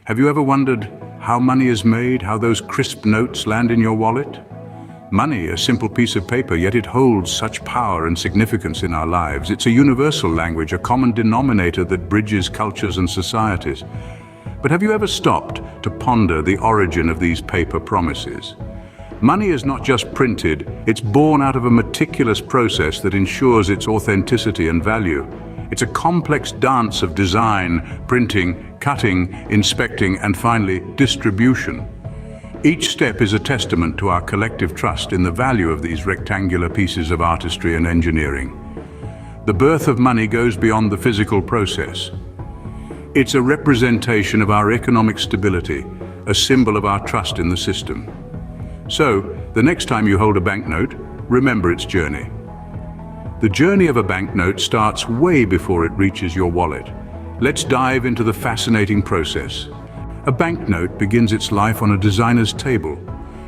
Have you ever wondered how money is made, how those crisp notes land in your wallet? Money, a simple piece of paper, yet it holds such power and significance in our lives. It's a universal language, a common denominator that bridges cultures and societies. But have you ever stopped to ponder the origin of these paper promises? Money is not just printed, it's born out of a meticulous process that ensures its authenticity and value. It's a complex dance of design, printing, cutting, inspecting, and finally, distribution. Each step is a testament to our collective trust in the value of these rectangular pieces of artistry and engineering. The birth of money goes beyond the physical process. It's a representation of our economic stability, a symbol of our trust in the system. So, the next time you hold a banknote, remember its journey. The journey of a banknote starts way before it reaches your wallet. Let's dive into the fascinating process. A banknote begins its life on a designer's table.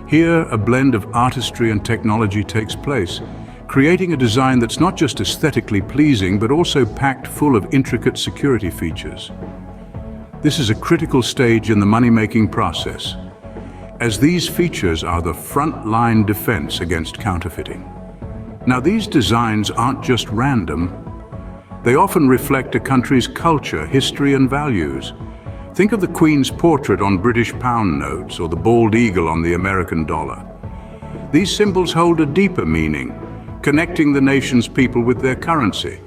Here, a blend of artistry and technology takes place, creating a design that's not just aesthetically pleasing, but also packed full of intricate security features. This is a critical stage in the money-making process, as these features are the front-line defense against counterfeiting. Now, these designs aren't just random. They often reflect a country's culture, history, and values. Think of the Queen's portrait on British pound notes or the bald eagle on the American dollar. These symbols hold a deeper meaning, connecting the nation's people with their currency.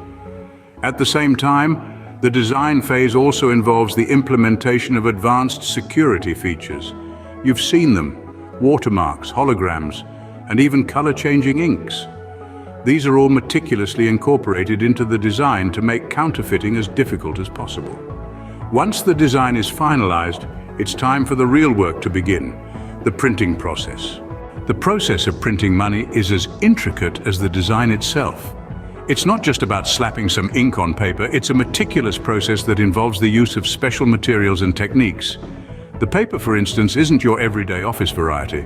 At the same time, the design phase also involves the implementation of advanced security features. You've seen them: watermarks, holograms, and even color-changing inks. These are all meticulously incorporated into the design to make counterfeiting as difficult as possible. Once the design is finalized, it's time for the real work to begin, the printing process. The process of printing money is as intricate as the design itself. It's not just about slapping some ink on paper, it's a meticulous process that involves the use of special materials and techniques. The paper, for instance, isn't your everyday office variety.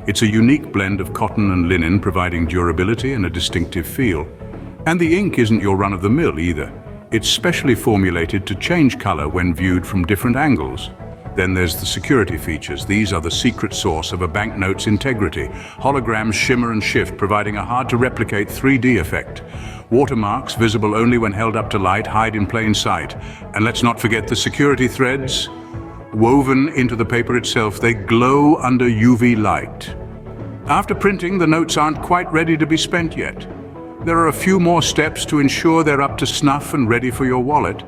It's a unique blend of cotton and linen, providing durability and a distinctive feel. And the ink isn't your run-of-the-mill either. It's specially formulated to change color when viewed from different angles. Then there's the security features. These are the secret sauce of a banknote's integrity. Holograms shimmer and shift, providing a hard-to-replicate 3D effect. Watermarks, visible only when held up to light, hide in plain sight. And let's not forget the security threads. Woven into the paper itself, they glow under UV light. After printing, the notes aren't quite ready to be spent yet. There are a few more steps to ensure they're up to snuff and ready for your wallet.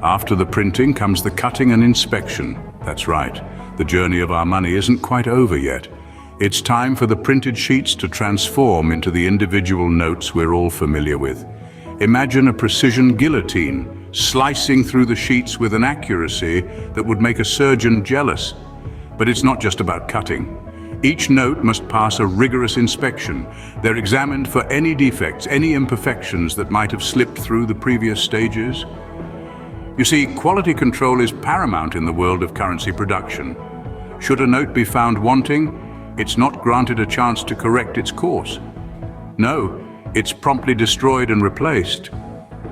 After the printing comes the cutting and inspection. That's right, the journey of our money isn't quite over yet. It's time for the printed sheets to transform into the individual notes we're all familiar with. Imagine a precision guillotine, slicing through the sheets with an accuracy that would make a surgeon jealous. But it's not just about cutting. Each note must pass a rigorous inspection. They're examined for any defects, any imperfections that might have slipped through the previous stages. You see, quality control is paramount in the world of currency production. Should a note be found wanting, it's not granted a chance to correct its course. No, it's promptly destroyed and replaced.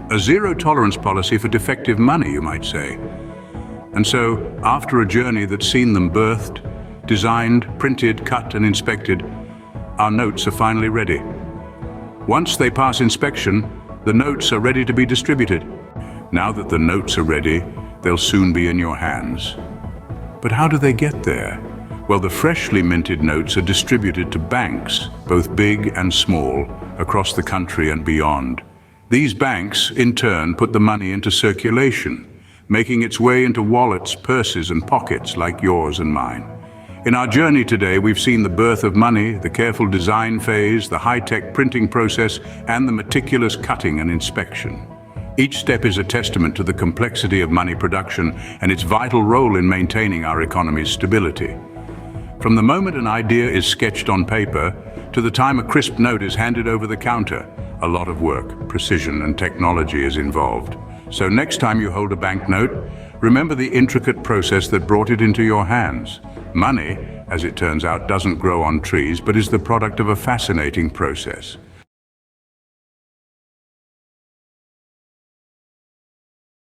A zero-tolerance policy for defective money, you might say. And so, after a journey that's seen them birthed, designed, printed, cut, and inspected, our notes are finally ready. Once they pass inspection, the notes are ready to be distributed. Now that the notes are ready, they'll soon be in your hands. But how do they get there? Well, the freshly minted notes are distributed to banks, both big and small, across the country and beyond. These banks, in turn, put the money into circulation, making its way into wallets, purses, and pockets like yours and mine. In our journey today, we've seen the birth of money, the careful design phase, the high-tech printing process, and the meticulous cutting and inspection. Each step is a testament to the complexity of money production and its vital role in maintaining our economy's stability. From the moment an idea is sketched on paper to the time a crisp note is handed over the counter, a lot of work, precision, and technology is involved. So next time you hold a banknote, remember the intricate process that brought it into your hands. Money, as it turns out, doesn't grow on trees, but is the product of a fascinating process.